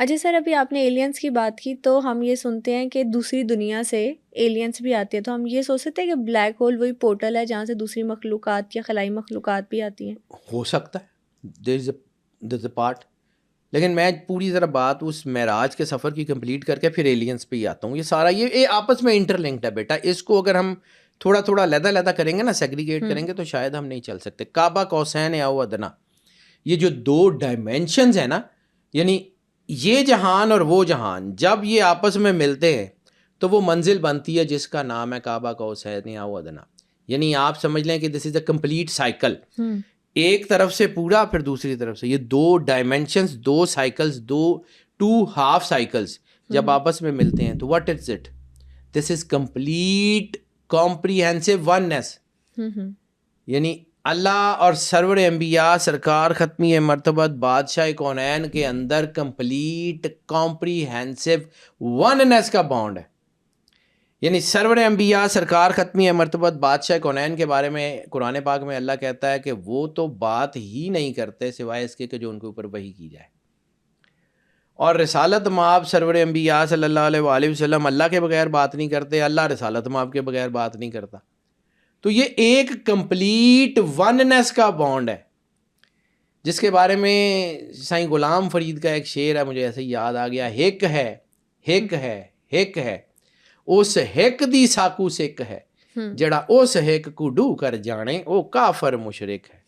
اچھا سر، ابھی آپ نے ایلینس کی بات کی تو ہم یہ سنتے ہیں کہ دوسری دنیا سے ایلینس بھی آتے ہیں، تو ہم یہ سوچ سکتے ہیں کہ بلیک ہول وہی پورٹل ہے جہاں سے دوسری مخلوقات یا خلائی مخلوقات بھی آتی ہیں؟ ہو سکتا ہے، دیر از اے پارٹ، لیکن میں پوری ذرا بات اس معراج کے سفر کی کمپلیٹ کر کے پھر ایلینس پہ ہی آتا ہوں. یہ سارا یہ آپس میں انٹر لنکڈ ہے بیٹا. اس کو اگر ہم تھوڑا تھوڑا علیحدہ کریں گے نا، سیگریگیٹ کریں گے تو شاید ہم نہیں چل سکتے. کعبہ قوسین او ادنا، یہ جو دو ڈائمینشنز ہیں نا، یعنی یہ جہان اور وہ جہان جب یہ آپس میں ملتے ہیں تو وہ منزل بنتی ہے جس کا نام ہے کعبہ قوسین او ادنا. یعنی آپ سمجھ لیں کہ دس از اے کمپلیٹ سائیکل. ایک طرف سے پورا، پھر دوسری طرف سے. یہ دو ڈائمینشنز، دو سائیکلز، ٹو ہاف سائیکلز جب آپس میں ملتے ہیں تو what is it? This is complete comprehensive oneness. یعنی اللہ اور سرور انبیاء سرکار ختمی مرتبت بادشاہ کونین کے اندر کمپلیٹ کمپریہنسو وننس کا بانڈ ہے. یعنی سرور انبیاء سرکار ختمی مرتبت بادشاہ کونین کے بارے میں قرآن پاک میں اللہ کہتا ہے کہ وہ تو بات ہی نہیں کرتے سوائے اس کے کہ جو ان کے اوپر وحی کی جائے. اور رسالت مآب سرور انبیاء صلی اللہ علیہ وآلہ وسلم اللہ کے بغیر بات نہیں کرتے، اللہ رسالت مآب کے بغیر بات نہیں کرتا. تو یہ ایک کمپلیٹ وننس کا بانڈ ہے جس کے بارے میں سائیں غلام فرید کا ایک شعر ہے، مجھے ایسے ہی یاد آ گیا. ہک ہے ہک ہے ہک ہے اس ہک دی ساکو سکھ ہے، جڑا اس ہک کو ڈو کر جانے او کافر مشرک ہے.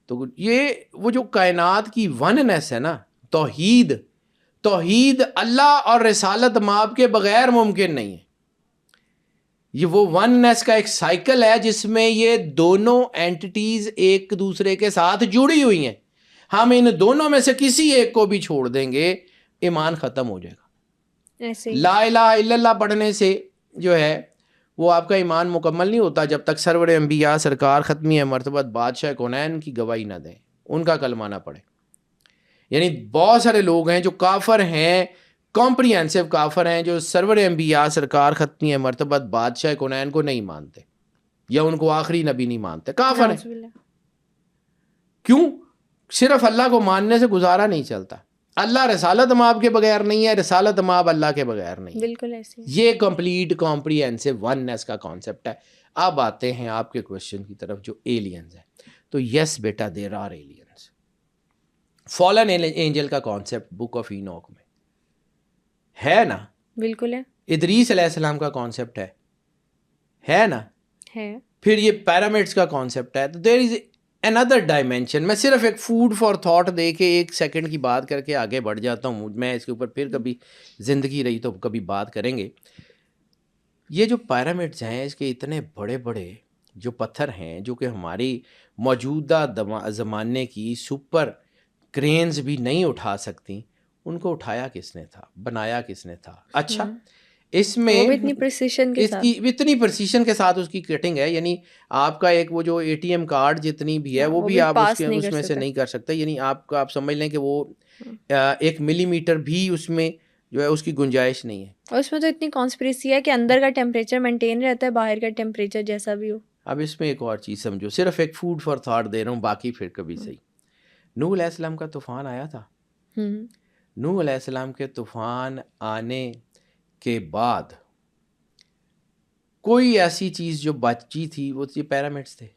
تو یہ وہ جو کائنات کی وننس ہے نا، توحید اللہ اور رسالت مآب کے بغیر ممکن نہیں ہے. یہ وہ وننس کا ایک سائیکل ہے جس میں یہ دونوں اینٹیز ایک دوسرے کے ساتھ جڑی ہوئی ہیں. ہم ان دونوں میں سے کسی ایک کو بھی چھوڑ دیں گے، ایمان ختم ہو جائے گا. لا الہ الا اللہ پڑھنے سے جو ہے وہ آپ کا ایمان مکمل نہیں ہوتا جب تک سرور انبیاء سرکار ختمی مرتبت بادشاہ کونین کی گواہی نہ دیں، ان کا کلمہ نہ پڑھیں. یعنی بہت سارے لوگ ہیں جو کافر ہیں، کمپریہنسو کافر ہیں، جو سرور انبیاء سرکار ختمی مرتبت بادشاہ کونین کو نہیں مانتے یا ان کو آخری نبی نہیں مانتے. کافر ہیں. کیوں؟ صرف اللہ کو ماننے سے گزارا نہیں چلتا. اللہ رسالت مآب کے بغیر نہیں ہے، رسالت مآب اللہ کے بغیر نہیں ہے. بالکل ایسے. یہ کمپلیٹ کمپریہنسو وننس کا کانسیپٹ ہے. اب آتے ہیں آپ کے کوشچن کی طرف جو ایلینز ہیں. تو یس بیٹا، there are aliens. Fallen angel کا کانسیپٹ بک آف اینوک میں ہے نا؟ بالکل ہے. ادریس علیہ السلام کا کانسیپٹ ہے نا؟ ہے. پھر یہ پیرامڈس کا کانسیپٹ ہے. تو دیر از another dimension. میں صرف ایک فوڈ فار تھاٹ دے کے 1 سیکنڈ کی بات کر کے آگے بڑھ جاتا ہوں. میں اس کے اوپر پھر کبھی زندگی رہی تو کبھی بات کریں گے. یہ جو پیرامڈس ہیں، اس کے اتنے بڑے بڑے جو پتھر ہیں جو کہ ہماری موجودہ زمانے کی سپر کرینز بھی نہیں اٹھا سکتی، ان کو اٹھایا کس نے تھا، بنایا کس نے تھا؟ اچھا، اس میں اتنی پریسیشن کے ساتھ اس کی کٹنگ ہے. یعنی آپ کا ایک وہ جو اے ٹی ایم کارڈ جتنی بھی ہے وہ بھی آپ اس میں سے نہیں کر سکتے. یعنی آپ سمجھ لیں کہ وہ 1 ملی میٹر بھی اس میں جو ہے اس کی گنجائش نہیں ہے. اور اس میں تو اتنی کانسپریسی ہے کہ اندر کا ٹیمپریچر مینٹین رہتا ہے، باہر کا ٹیمپریچر جیسا بھی ہو. اب اس میں ایک اور چیز سمجھو، صرف ایک فوڈ فار تھاٹ دے رہا ہوں، باقی پھر کبھی صحیح. نوح علیہ السلام کا طوفان آیا تھا. نوح علیہ السلام کے طوفان آنے کے بعد کوئی ایسی چیز جو بچی تھی وہ یہ پیرامڈس تھے.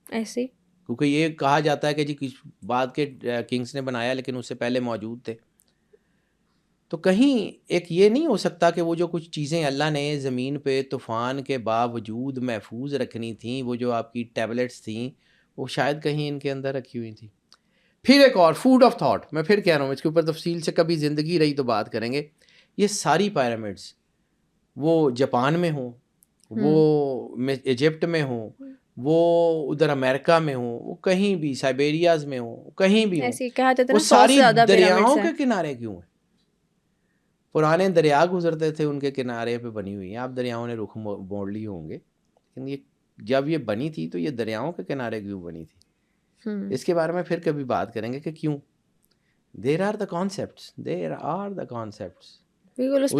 ایسے کیونکہ یہ کہا جاتا ہے کہ جی کس بعد کے کنگز نے بنایا لیکن اس سے پہلے موجود تھے. تو کہیں ایک یہ نہیں ہو سکتا کہ وہ جو کچھ چیزیں اللہ نے زمین پہ طوفان کے باوجود محفوظ رکھنی تھیں، وہ جو آپ کی ٹیبلٹس تھیں، وہ شاید کہیں ان کے اندر رکھی ہوئی تھیں. پھر ایک اور فوڈ آف تھاٹ، میں پھر کہہ رہا ہوں اس کے اوپر تفصیل سے کبھی زندگی رہی تو بات کریں گے. یہ ساری پیرامڈس وہ جاپان میں ہوں، وہ ایجپٹ میں ہوں، وہ ادھر امریکہ میں ہوں، وہ کہیں بھی سائبیریاز میں ہوں، کہیں بھی ہوں، وہ ساری دریاؤں کے کنارے کیوں ہیں؟ پرانے دریا گزرتے تھے، ان کے کنارے پہ بنی ہوئی ہیں. آپ دریاؤں نے رخ موڑ لیے ہوں گے، لیکن یہ جب یہ بنی تھی تو یہ دریاؤں کے کنارے کیوں بنی تھی؟ اس کے بارے میں پھر کبھی بات کریں گے کہ کیوں. There are the concepts, there are the concepts. اس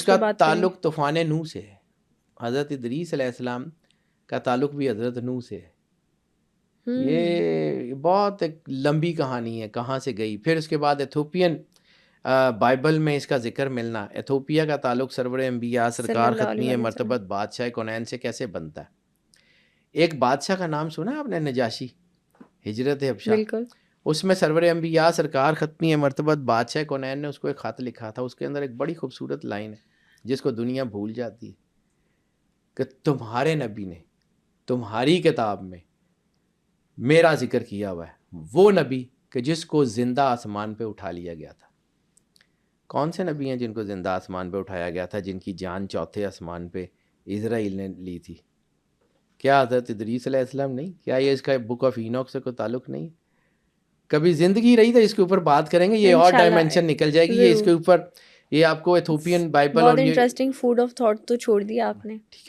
کا تعلق طوفان نوح سے ہے. حضرت ادریس علیہ السلام کا تعلق بھی حضرت نوح سے ہے. یہ بہت ایک لمبی کہانی ہے کہاں سے گئی. پھر اس کے بعد ایتھوپین بائبل میں اس کا ذکر ملنا. ایتھوپیا کا تعلق سرور انبیاء سرکار ختمی مرتبت بادشاہ کونین سے کیسے بنتا ہے؟ ایک بادشاہ کا نام سنا ہے آپ نے، نجاشی، ہجرت حبشہ. بالکل. اس میں سرور انبیاء سرکار ختمی مرتبت بادشاہ کونین نے اس کو ایک خط لکھا تھا. اس کے اندر ایک بڑی خوبصورت لائن ہے جس کو دنیا بھول جاتی ہے کہ تمہارے نبی نے تمہاری کتاب میں میرا ذکر کیا ہوا ہے، وہ نبی کہ جس کو زندہ آسمان پہ اٹھا لیا گیا تھا. کون سے نبی ہیں جن کو زندہ آسمان پہ اٹھایا گیا تھا، جن کی جان چوتھے آسمان پہ اسرائیل نے لی تھی؟ کیا حضرت ادریس علیہ السلام نہیں؟ کیا یہ اس کا بک آف اینوک سے کوئی تعلق نہیں؟ کبھی زندگی رہی تو اس کے اوپر بات کریں گے، یہ اور ڈائمنشن نکل جائے گی. یہ اس کے اوپر، یہ آپ کو ایتھوپین بائبل بہت اور یہ انٹرسٹنگ فوڈ آف تھاٹ تو چھوڑ دیا آپ نے.